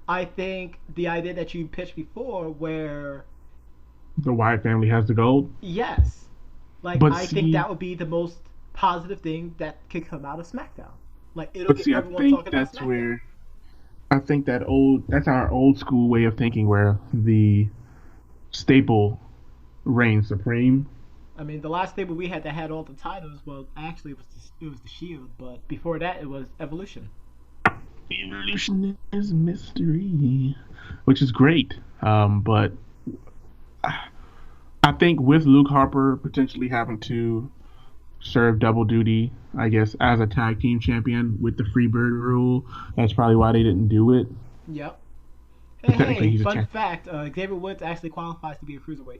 I think the idea that you pitched before where... The Wyatt family has the gold? Yes. I think that would be the most positive thing that could come out of SmackDown. It'll get everyone talking about SmackDown. I think that's our old school way of thinking where the staple reigns supreme. I mean, the last stable we had that had all the titles, well, actually it was the Shield, but before that it was Evolution. Evolution is mystery, which is great. But I think with Luke Harper potentially having to serve double duty, I guess, as a tag team champion with the Freebird rule, that's probably why they didn't do it. Yep. Hey, fun fact, Xavier Woods actually qualifies to be a cruiserweight.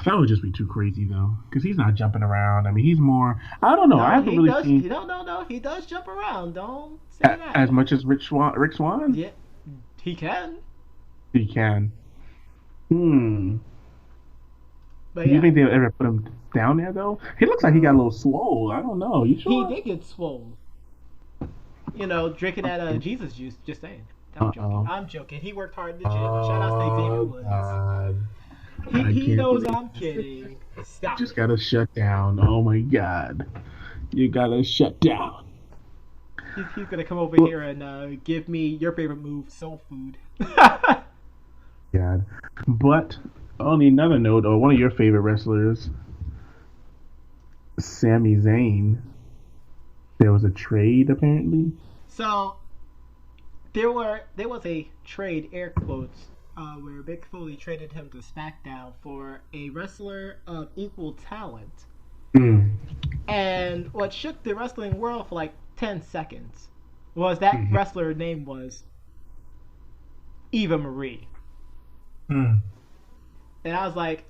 That would just be too crazy, though, because he's not jumping around. I mean, he's more... I don't know. I haven't really seen... No. He does jump around. Don't say that. As much as Rick Swann? Yeah, he can. He can. But you think they'll ever put him down there, though? He looks like he got a little swole. I don't know. You sure? He did get swole. Drinking that Jesus juice. Just saying. I'm joking. He worked hard in the gym. Shout out to Xavier Woods. God. He knows I'm kidding. Stop. You just gotta shut down. Oh my God. You gotta shut down. He's gonna come over here and give me your favorite move, soul food. God. But on another note, one of your favorite wrestlers, Sami Zayn, there was a trade apparently. So there was a trade, air quotes, where Mick Foley traded him to SmackDown for a wrestler of equal talent. And what shook the wrestling world for 10 seconds was that wrestler's name was Eva Marie. And I was like,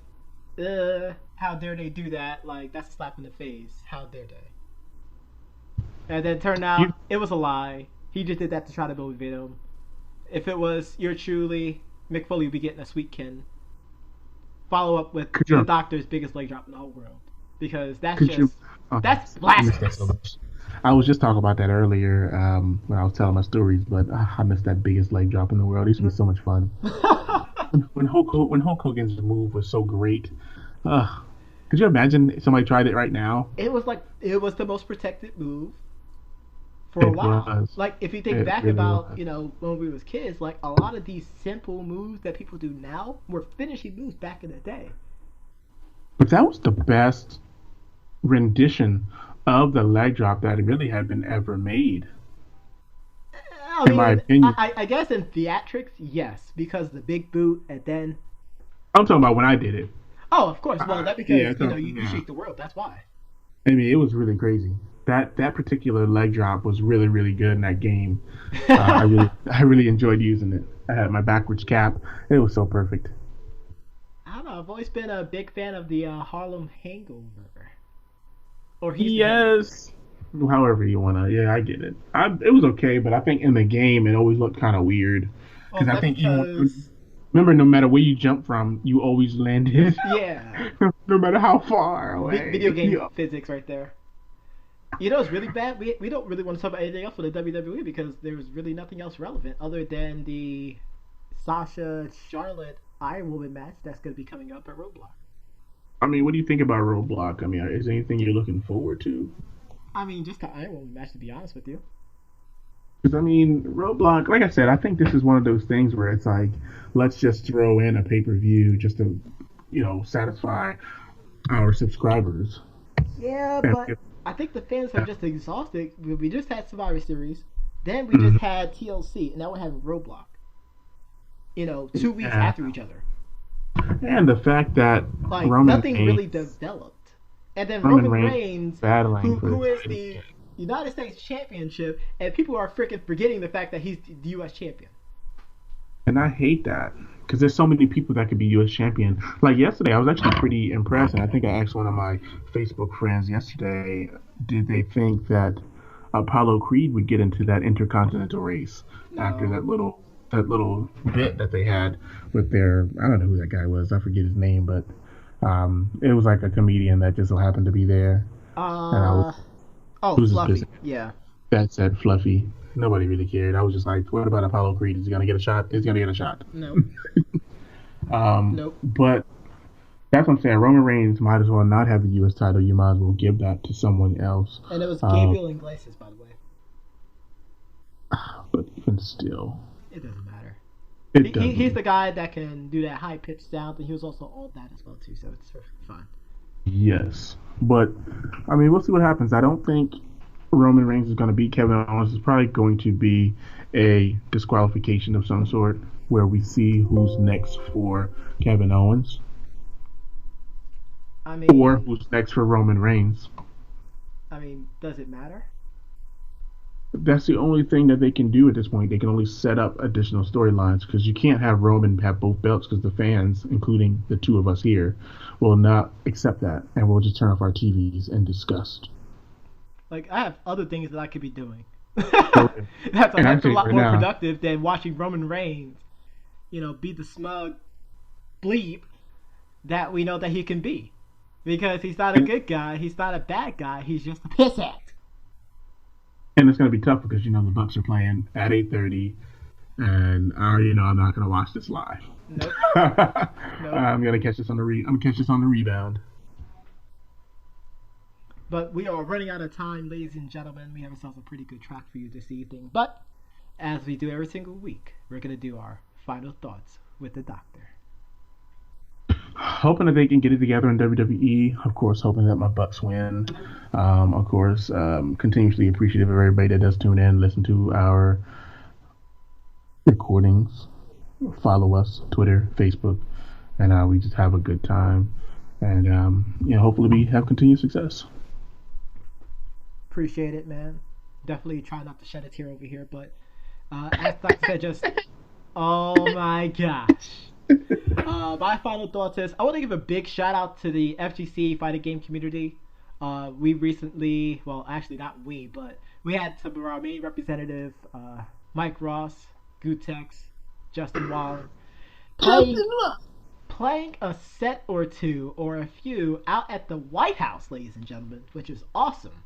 how dare they do that? That's a slap in the face. How dare they? And then it turned out it was a lie. He just did that to try to motivate him. If it was you're truly... Mick Foley would be getting a sweet kin. Follow up with the Doctor's biggest leg drop in the whole world. Because that's that's blasphemous. I was just talking about that earlier when I was telling my stories, but I missed that biggest leg drop in the world. It used to be so much fun. when Hulk Hogan's move was so great. Could you imagine if somebody tried it right now? It was the most protected move for a while. If you think back about, when we was kids, a lot of these simple moves that people do now were finishing moves back in the day. But that was the best rendition of the leg drop that really had been ever made. In my opinion. I guess in theatrics, yes, because the big boot and then... I'm talking about when I did it. Oh, of course. Well, that's because, you shake the world. That's why. I mean, it was really crazy. That particular leg drop was really, really good in that game. I really enjoyed using it. I had my backwards cap. It was so perfect. I don't know. I've always been a big fan of the Harlem Hangover. Yes. However you want to. Yeah, I get it. It was okay, but I think in the game it always looked kind of weird. Remember, no matter where you jump from, you always landed. Yeah. No matter how far away. Video game physics right there. It's really bad. We don't really want to talk about anything else for the WWE because there's really nothing else relevant other than the Sasha Charlotte Iron Woman match that's going to be coming up at Roadblock. I mean, what do you think about Roadblock? I mean, is there anything you're looking forward to? I mean, just the Iron Woman match, to be honest with you. Because I mean, Roadblock, like I said, I think this is one of those things where it's like, let's just throw in a pay-per-view just to, satisfy our subscribers. Yeah, And but I think the fans are yeah. just exhausted. We just had Survivor Series, then we just Mhm. had TLC, and now we're having Roadblock. 2 weeks Yeah. after each other. And the fact that Like Roman nothing really Reigns, developed. And then Roman Roman Reigns Reigns, battling who for the who is title. the United States Championship, and people are freaking forgetting the fact that he's the U.S. champion. And I hate that because there's so many people that could be U.S. champion. Like yesterday, I was actually pretty impressed, and I think I asked one of my Facebook friends yesterday, did they think that Apollo Creed would get into that intercontinental race after No. that little bit that they had with their, I don't know who that guy was, I forget his name, but it was like a comedian that just so happened to be there, and I was, Uh oh, who's his business? Fluffy. Yeah. That said, Fluffy. Nobody really cared. I was just like, what about Apollo Creed? Is he gonna get a shot? Is he gonna get a shot? Nope. Nope. But that's what I'm saying. Roman Reigns might as well not have the U.S. title. You might as well give that to someone else. And it was Um, Gabriel Iglesias, by the way. but even still, It doesn't matter. it He's doesn't. the guy that can do that high pitched sound, and he was also all that as well too. So it's perfectly fine. Yes, but I mean, we'll see what happens. I don't think Roman Reigns is going to beat Kevin Owens. It's probably going to be a disqualification of some sort, where we see who's next for Kevin Owens I or mean, who's next for Roman Reigns. does it matter? That's the only thing that they can do at this point. They can only set up additional storylines because you can't have Roman have both belts because the fans, including the two of us here, will not accept that, and we'll just turn off our TVs in disgust. Like I have other things that I could be doing. So, That's a and I'm heck of a saying lot right more now, productive than watching Roman Reigns, be the smug bleep that we know that he can be. Because he's not a and, good guy, he's not a bad guy, he's just a piss act. and it's going to be tough because the Bucks are playing at 8:30, and I already know I'm not going to watch this live. Nope. Nope. I'm going to catch this on the I'm gonna catch this on the rebound. But we are running out of time, ladies and gentlemen. We have ourselves a pretty good track for you this evening. But as we do every single week, we're going to do our final thoughts with the doctor. Hoping that they can get it together in WWE. Of course, hoping that my Bucks win. Of course, continuously appreciative of everybody that does tune in, listen to our recordings, follow us, Twitter, Facebook, and we just have a good time. And hopefully we have continued success. Appreciate it, man. Definitely try not to shed a tear over here. But as Doctor said, just oh my gosh. My final thoughts is I want to give a big shout out to the FGC fighting game community. We recently, well, actually not we, but we had some of our main representative, Mike Ross, Gutex, Justin Wong, playing a set or two or a few out at the White House, ladies and gentlemen, which is awesome.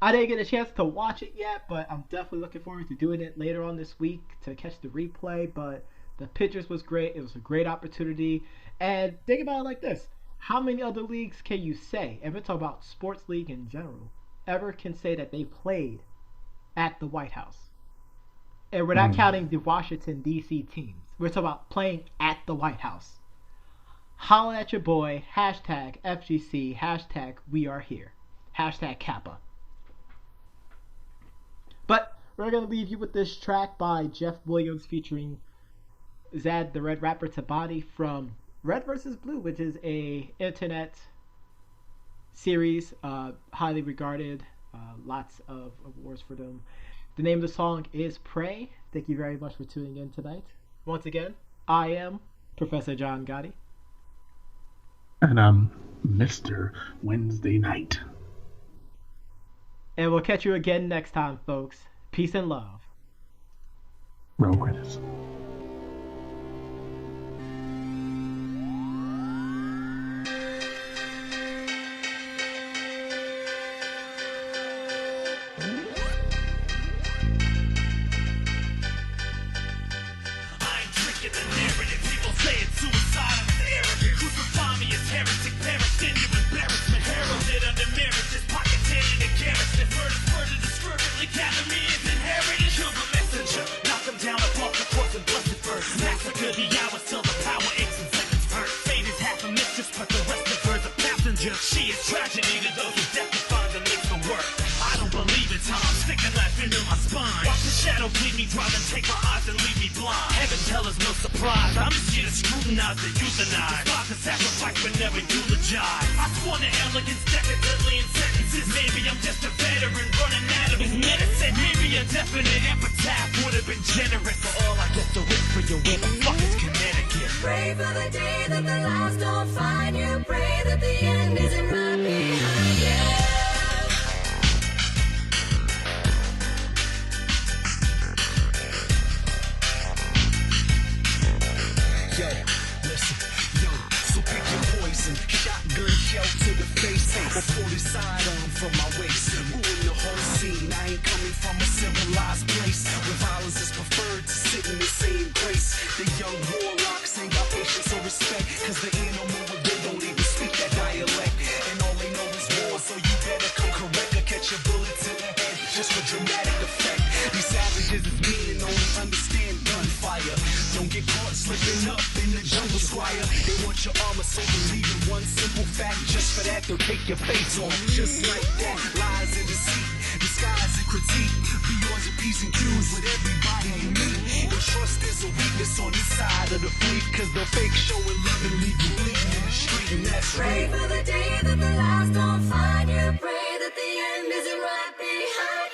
I didn't get a chance to watch it yet, but I'm definitely looking forward to doing it later on this week to catch the replay. But the pictures was great. It was a great opportunity. And think about it like this. How many other leagues can you say, and we're talking about sports league in general, ever can say that they played at the White House? And we're not counting the Washington, D.C. teams. We're talking about playing at the White House. Holla at your boy. Hashtag FGC. Hashtag we are here. Hashtag Kappa. But we're going to leave you with this track by Jeff Williams featuring Zad the Red Rapper Tabani from Red vs. Blue, which is a internet series, highly regarded, lots of awards for them. The name of the song is Pray. Thank you very much for tuning in tonight. Once again, I am Professor John Gotti. And I'm Mr. Wednesday Night. And we'll catch you again next time, folks. Peace and love. Roll credits. Academy is inherited. Children it's tragedy to those who death defines and makes the work. I don't believe in time, stick a knife into my spine. Watch the shadow lead me, drive and take my eyes and leave me blind. Heaven tell us no surprise, I'm just here to scrutinize and euthanize. Despise the sacrifice but never eulogize. I sworn to elegance, decadently in sentences. Maybe I'm just a veteran running out of his medicine. Maybe a definite epitaph would have been generous. For all I get to whisper you, where the fuck is Connecticut? Pray for the day that the lies don't find you. Pray that the end isn't right behind you. Yo, listen, yo, so pick your poison. Shotgun shell to the face, or 40 sidearm from my waist. Ruin the whole scene. I ain't coming from a civilized place where violence is preferred to sit in the same place. The young warlocks ain't got patience or respect, cause the animal they don't even speak that dialect. And all they know is war, so you better come correct or catch a bullet to the head just for dramatic effect. These savages is mean and only understand gunfire. Don't get caught slipping up in the jungle, squire. They want your armor, so believe in one simple fact. Just for that, they'll take your face off. Just like that, lies and deceit, disguise and critique. Beyonds and P's and Q's with everybody you meet. And trust is a weakness on this side of the fleet, cause they'll fake showing love and leave you bleeding in the street. And that's Pray real. for the day that the lies don't find you. Pray that the end isn't right behind you.